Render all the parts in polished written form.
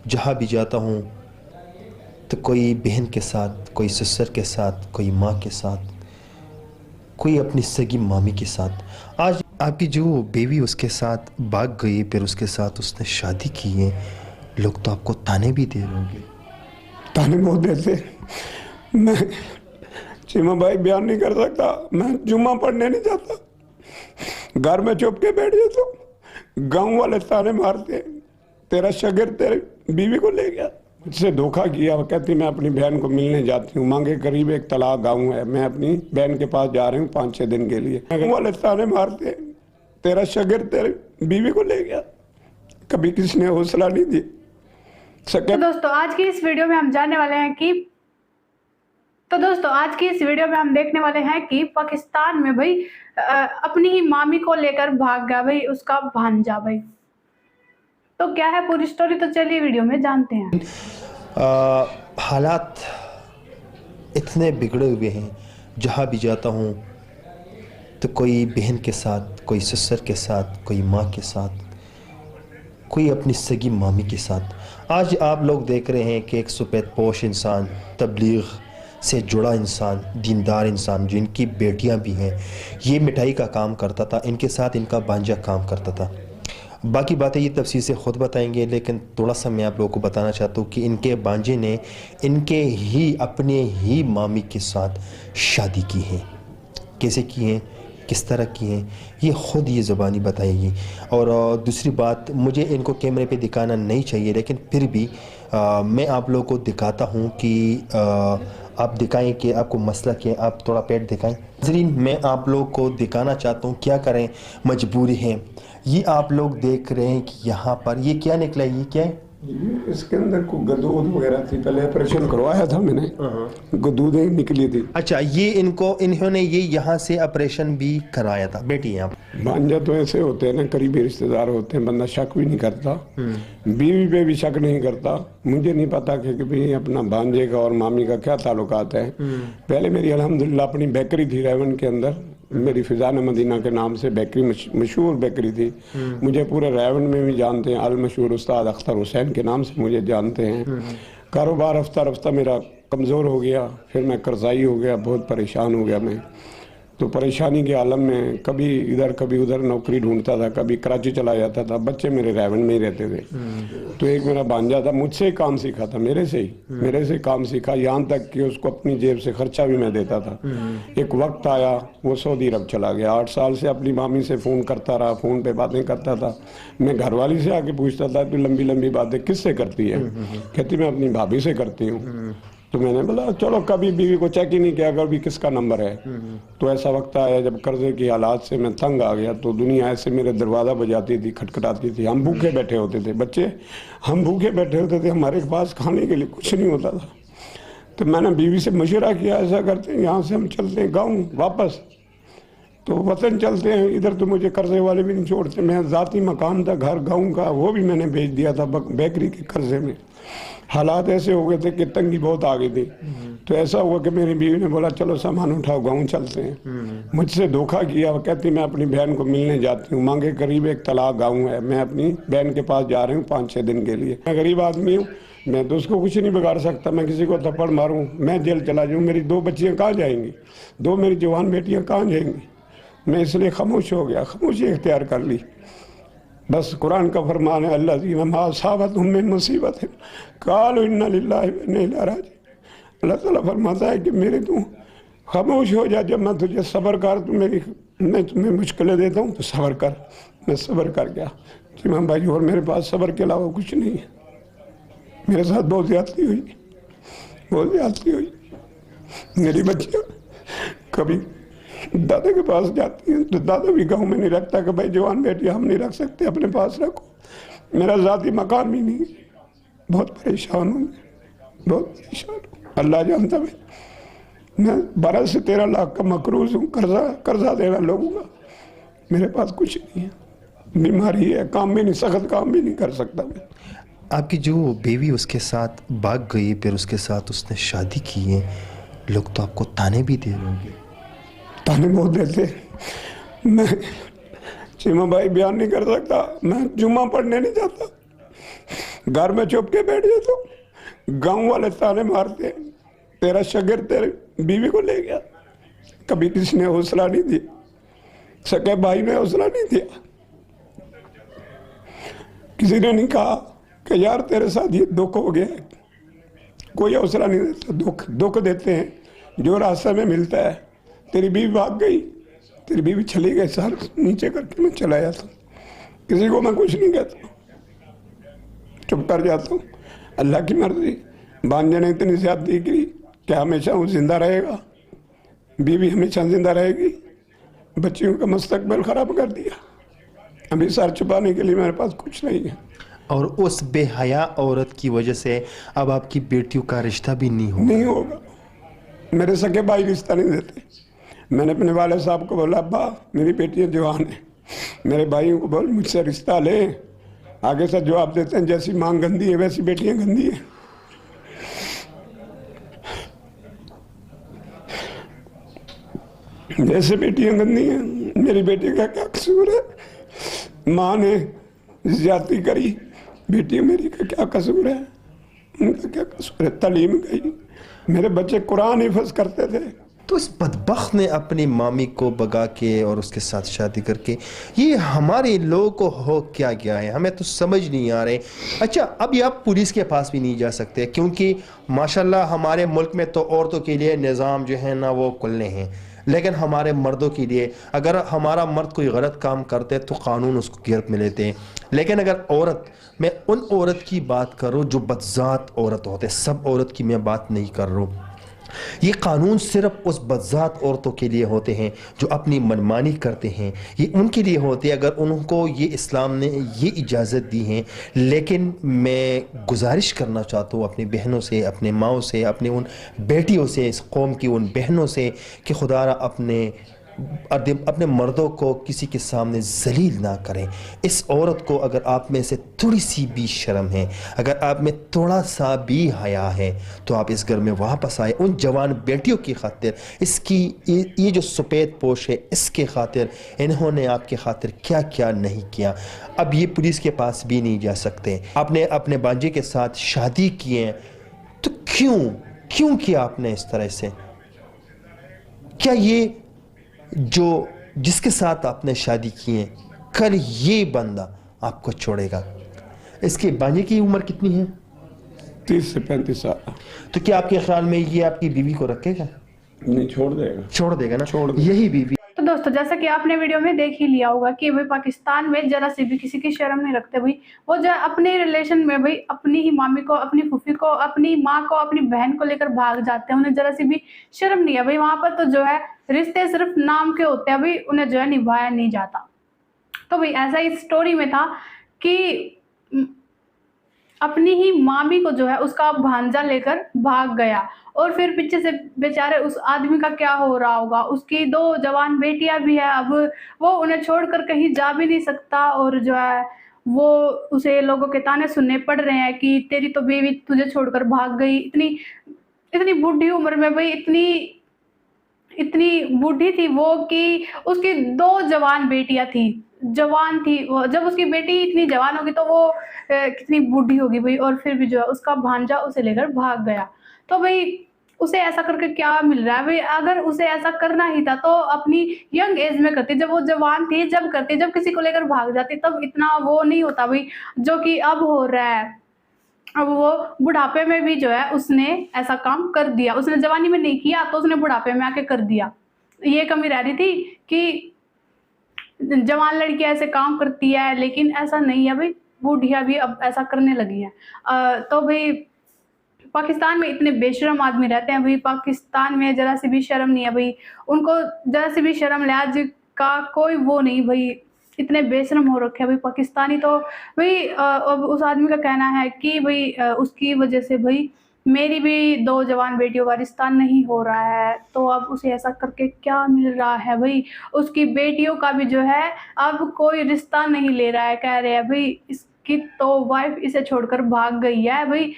जहाँ भी जाता हूँ तो कोई बहन के साथ, कोई ससुर के साथ, कोई माँ के साथ, कोई अपनी सगी मामी के साथ। आज आपकी जो बेबी उसके साथ भाग गई, फिर उसके साथ उसने शादी की है, लोग तो आपको ताने भी दे रहे होंगे। ताने बहुत देते। मैं चीमा भाई बयान नहीं कर सकता। मैं जुम्मा पढ़ने नहीं जाता, घर में चुप के बैठ जाता हूँ। गाँव वाले ताने मारते, तेरा शागिर्द तेरी बीवी को ले गया, मुझसे धोखा किया। वो कहती मैं अपनी बहन को मिलने जाती हूँ। मांगे करीब एक तलाक गाँव है, मैं अपनी बहन के पास जा रही हूँ 5-6 दिन के लिए। गाँव वाले ताने मारते, तेरा शागिर्द तेरी बीवी को ले गया। कभी किसी ने हौसला नहीं दी। तो दोस्तों आज की इस वीडियो में हम जानने वाले हैं कि आज की इस वीडियो में हम देखने वाले हैं कि पाकिस्तान में भाई अपनी ही मामी को लेकर भाग गया भाई उसका भांजा भाई। तो क्या है पूरी स्टोरी, तो चलिए वीडियो में जानते हैं। हालात इतने बिगड़े हुए हैं, जहाँ भी जाता हूँ तो कोई बहन के साथ, कोई ससुर के साथ, कोई माँ के साथ, कोई अपनी सगी मामी के साथ। आज आप लोग देख रहे हैं कि एक सफ़ेद पोश इंसान, तबलीग से जुड़ा इंसान, दीनदार इंसान, जिनकी बेटियां भी हैं, ये मिठाई का काम करता था, इनके साथ इनका भांजा काम करता था। बाकी बातें ये तफसील से ख़ुद बताएंगे, लेकिन थोड़ा सा मैं आप लोगों को बताना चाहता हूँ कि इनके भांजे ने इनके ही अपने ही मामी के साथ शादी की है। कैसे की है, किस तरह की हैं, ये ख़ुद ये ज़ुबानी बताएगी। और दूसरी बात, मुझे इनको कैमरे पे दिखाना नहीं चाहिए, लेकिन फिर भी मैं आप लोगों को दिखाता हूँ कि आप दिखाएं कि आपको मसला क्या है। आप थोड़ा पेट दिखाएं। नज़रीन, मैं आप लोग को दिखाना चाहता हूँ, क्या करें, मजबूरी है। ये आप लोग देख रहे हैं कि यहाँ पर ये क्या निकला है, ये क्या है? इसके अंदर को गदूद वगैरह थी, पहले ऑपरेशन करवाया था मैंने, गदूदें निकली थी। अच्छा, ये इन्होंने ये यहाँ से ऑपरेशन भी कराया था। बेटी यहाँ भांजा तो ऐसे होते हैं ना, करीबी रिश्तेदार होते हैं, बंदा शक भी नहीं करता, बीवी पे भी शक नहीं करता। मुझे नहीं पता कि भाई अपना भांजे का और मामी का क्या ताल्लुकात है। पहले मेरी अल्हम्दुलिल्लाह अपनी बेकरी थी रेवन के अंदर, मेरी फिजान मदीना के नाम से बेकरी, मशहूर बेकरी थी। मुझे पूरे रेवन में भी जानते हैं, अल मशहूर उस्ताद अख्तर हुसैन के नाम से मुझे जानते हैं। कारोबार रफ्ता रफ्ता मेरा कमज़ोर हो गया, फिर मैं कर्जाई हो गया, बहुत परेशान हो गया मैं। तो परेशानी के आलम में कभी इधर कभी उधर नौकरी ढूंढता था, कभी कराची चला जाता था। बच्चे मेरे रेवन में ही रहते थे। तो एक मेरा भांजा था, मुझसे ही काम सीखा था, मेरे से काम सीखा, यहाँ तक कि उसको अपनी जेब से खर्चा भी मैं देता था। एक वक्त आया वो सऊदी अरब चला गया। 8 साल से अपनी मामी से फ़ोन करता रहा, फ़ोन पे बातें करता था। मैं घरवाली से आके पूछता था तू लंबी लंबी बातें किससे करती है? कहती मैं अपनी भाभी से करती हूँ। तो मैंने बोला चलो, कभी बीवी को चेक ही नहीं किया कभी किसका नंबर है। तो ऐसा वक्त आया जब कर्जे की हालात से मैं तंग आ गया, तो दुनिया ऐसे मेरे दरवाज़ा बजाती थी, खटखटाती थी। हम भूखे बैठे होते थे, बच्चे हम भूखे बैठे होते थे, हमारे पास खाने के लिए कुछ नहीं होता था। तो मैंने बीवी से मशवरा किया, ऐसा करते हैं यहाँ से हम चलते हैं गाँव वापस, तो वतन चलते हैं। इधर तो मुझे कर्जे वाले भी नहीं छोड़ते। मैं ज़ाती मकान था घर गाँव का, वो भी मैंने बेच दिया था बेकरी के कर्जे में। हालात ऐसे हो गए थे कि तंगी बहुत आ गई थी। तो ऐसा हुआ कि मेरी बीवी ने बोला चलो सामान उठाओ गाँव चलते हैं। मुझसे धोखा किया। वो कहती मैं अपनी बहन को मिलने जाती हूँ। मांगे करीब एक तलाक गाँव है, मैं अपनी बहन के पास जा रही हूँ 5-6 दिन के लिए। मैं गरीब आदमी हूँ, मैं तो उसको कुछ नहीं बिगाड़ सकता। मैं किसी को थप्पड़ मारूँ, मैं जेल चला जाऊँ, मेरी 2 बच्चियाँ कहाँ जाएंगी, 2 मेरी जवान बेटियाँ कहाँ जाएंगी। मैं इसलिए खामोश हो गया, खामोशी इख्तियार कर ली। बस कुरान का फरमान है, अल्लाज़ीना मा असाबतहुम मिन मुसीबतिन क़ालू इन्ना लिल्लाहि व इन्ना इलैहि राजिऊन। अल्लाह ताला फरमाता है कि मेरे तू खामोश हो जा, जब मैं तुझे सब्र कर, मैं तुम्हें मुश्किलें देता हूँ तो सब्र कर। मैं सब्र कर गया कि मैं भाई, और मेरे पास सब्र के अलावा कुछ नहीं है। मेरे साथ बहुत ज़्यादती हुई। मेरी बच्चियाँ कभी दादा के पास जाती हैं तो दादा भी गाँव में नहीं रखता कि भाई जवान बेटी हम नहीं रख सकते, अपने पास रखो। मेरा ज़ाती मकान भी नहीं, बहुत परेशान हूँ, बहुत परेशान हूँ। अल्लाह जानता मैं 12 से 13 लाख का मकरूज हूँ, कर्जा देना लोगों का। मेरे पास कुछ नहीं है, बीमारी है, काम भी नहीं, सख्त काम भी नहीं कर सकता मैं। आपकी जो बेबी उसके साथ भाग गई, फिर उसके साथ उसने शादी की है, लोग तो आपको ताने भी दे रहे होंगे। ताने बहुत देते। मैं चीमा भाई बयान नहीं कर सकता। मैं जुम्मा पढ़ने नहीं जाता, घर में चुप के बैठ जाए तो गांव वाले ताने मारते हैं, तेरा शगर तेरे बीवी को ले गया। कभी किसी ने हौसला नहीं दिया, सके भाई ने हौसला नहीं दिया, किसी ने नहीं कहा कि यार तेरे साथ ये दुख हो गया है। कोई हौसला नहीं देता, दुख देते हैं जो रास्ते में मिलता है। तेरी बीवी भाग गई, तेरी बीवी चली गई, सर नीचे करके मैं चला जाता, किसी को मैं कुछ नहीं कहता, चुप कर जाता हूँ। अल्लाह की मर्जी, भांजे ने इतनी ज्यादती की क्या हमेशा वो जिंदा रहेगा, बीवी हमेशा जिंदा रहेगी। बच्चियों का मुस्तकबिल खराब कर दिया। अभी सर छुपाने के लिए मेरे पास कुछ नहीं है। और उस बेहया औरत की वजह से अब आपकी बेटियों का रिश्ता भी नहीं होगा। मेरे सके भाई रिश्ता नहीं देते। मैंने अपने वाले साहब को बोला, अब्बा मेरी बेटियां जवान है, मेरे भाइयों को बोल मुझसे रिश्ता ले। आगे से जवाब देते हैं जैसी मांग गंदी है वैसी बेटियां गंदी है। जैसे बेटियां गंदी हैं, मेरी बेटी का क्या कसूर है? माँ ने ज्यादती करी, बेटी मेरी का क्या कसूर है? उनका क्या कसूर है? तालीम गई, मेरे बच्चे कुरान हिफ्ज़ करते थे। तो इस बदबख्त ने अपनी मामी को भगा के और उसके साथ शादी करके, ये हमारे लोगों को हो क्या गया है, हमें तो समझ नहीं आ रहे। अच्छा, अभी आप पुलिस के पास भी नहीं जा सकते क्योंकि माशाल्लाह हमारे मुल्क में तो औरतों के लिए निज़ाम जो है ना वो खुले हैं, लेकिन हमारे मर्दों के लिए अगर हमारा मर्द कोई गलत काम करते तो कानून उसको गिरफ्त में लेते हैं। लेकिन अगर औरत, मैं उन औरत की बात कर रहा हूँ जो बदजात औरत होते, सब औरत की मैं बात नहीं कर रहा हूँ। ये कानून सिर्फ उस बदजात औरतों के लिए होते हैं जो अपनी मनमानी करते हैं, ये उनके लिए होते हैं अगर उनको ये इस्लाम ने ये इजाज़त दी है। लेकिन मैं गुजारिश करना चाहता हूँ अपनी बहनों से, अपने माओं से, अपने उन बेटियों से, इस कौम की उन बहनों से कि खुदारा अपने मर्दों को किसी के सामने जलील ना करें। इस औरत को अगर आप में से थोड़ी सी भी शर्म है, अगर आप में थोड़ा सा भी हया है, तो आप इस घर में वापस आए। उन जवान बेटियों की खातिर, इसकी ये जो सफ़ेद पोश है इसके खातिर, इन्होंने आपके खातिर क्या क्या नहीं किया। अब ये पुलिस के पास भी नहीं जा सकते। आपने अपने बांजे के साथ शादी की है तो क्यों किया आपने इस तरह से? क्या ये जो जिसके साथ आपने शादी की है कल ये बंदा आपको छोड़ेगा? इसके बांजे की उम्र कितनी है? 30 से 35 साल। तो क्या आपके ख्याल में ये आपकी बीवी को रखेगा? नहीं, छोड़ देगा ना, छोड़ देगा। यही बीवी। तो दोस्तों, जैसा कि आपने वीडियो में देख ही लिया होगा कि भाई पाकिस्तान में जरा सी भी किसी की शर्म नहीं रखते भाई। वो जो अपने रिलेशन में भाई अपनी ही मामी को, अपनी फूफी को, अपनी माँ को, अपनी बहन को लेकर भाग जाते हैं। उन्हें जरा सी भी शर्म नहीं है भाई। वहां पर तो जो है रिश्ते सिर्फ नाम के होते हैं भाई, उन्हें जो है निभाया नहीं जाता। तो भाई ऐसा इस स्टोरी में था कि अपनी ही मामी को जो है उसका भांजा लेकर भाग गया और फिर पीछे से बेचारे उस आदमी का क्या हो रहा होगा। उसकी 2 जवान बेटियां भी है, अब वो उन्हें छोड़कर कहीं जा भी नहीं सकता और जो है वो उसे लोगों के ताने सुनने पड़ रहे हैं कि तेरी तो बीवी तुझे छोड़कर भाग गई। इतनी बूढ़ी उम्र में भाई, इतनी बूढ़ी थी वो कि उसकी 2 जवान बेटियां जवान थी वो। जब उसकी बेटी इतनी जवान होगी तो वो कितनी बूढ़ी होगी भाई। और फिर भी जो है उसका भांजा उसे लेकर भाग गया। तो भाई उसे ऐसा करके क्या मिल रहा है भाई? अगर उसे ऐसा करना ही था तो अपनी यंग एज में करती, जब वो जवान थी जब करती। जब किसी को लेकर भाग जाती तब इतना वो नहीं होता भाई जो कि अब हो रहा है। अब वो बुढ़ापे में भी जो है उसने ऐसा काम कर दिया। उसने जवानी में नहीं किया तो उसने बुढ़ापे में आके कर दिया। ये कमी रह रही थी कि जवान लड़कियां ऐसे काम करती है, लेकिन ऐसा नहीं है भाई, बूढ़िया भी अब ऐसा करने लगी हैं। तो भाई पाकिस्तान में इतने बेशरम आदमी रहते हैं भाई। पाकिस्तान में जरा सी भी शर्म नहीं है भाई। उनको जरा सी भी शर्म लिहाज का कोई वो नहीं भाई। इतने बेशरम हो रखे हैं भाई पाकिस्तानी। तो भाई अब उस आदमी का कहना है कि भाई उसकी वजह से भाई मेरी भी 2 जवान बेटियों का रिश्ता नहीं हो रहा है। तो अब उसे ऐसा करके क्या मिल रहा है भाई? उसकी बेटियों का भी जो है अब कोई रिश्ता नहीं ले रहा है। कह रहे हैं भाई इसकी तो वाइफ इसे छोड़कर भाग गई है भाई।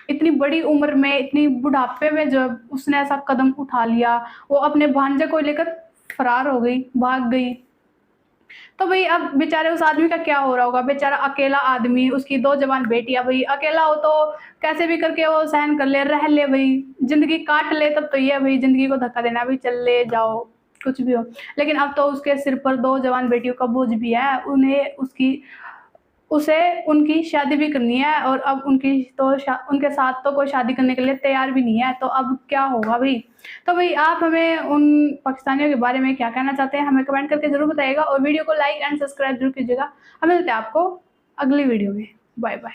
इतनी बड़ी उम्र में, इतनी बुढ़ापे में जो उसने ऐसा कदम उठा लिया, वो अपने भांजे को लेकर फरार हो गई, भाग गई। तो भाई अब बेचारे उस आदमी का क्या हो रहा होगा, बेचारा अकेला आदमी, उसकी 2 जवान बेटियाँ, भाई अकेला हो तो कैसे भी करके वो सहन कर ले, रह ले भाई, ज़िंदगी काट ले, तब तो ये है भाई ज़िंदगी को धक्का देना, भाई चल ले जाओ, कुछ भी हो। लेकिन अब तो उसके सिर पर 2 जवान बेटियों का बोझ भी है, उसे उनकी शादी भी करनी है और अब उनके साथ तो कोई शादी करने के लिए तैयार भी नहीं है, तो अब क्या होगा भई? तो भई आप हमें उन पाकिस्तानियों के बारे में क्या कहना चाहते हैं, हमें कमेंट करके ज़रूर बताइएगा और वीडियो को लाइक एंड सब्सक्राइब ज़रूर कीजिएगा। हमें मिलते हैं आपको अगली वीडियो में। Bye bye.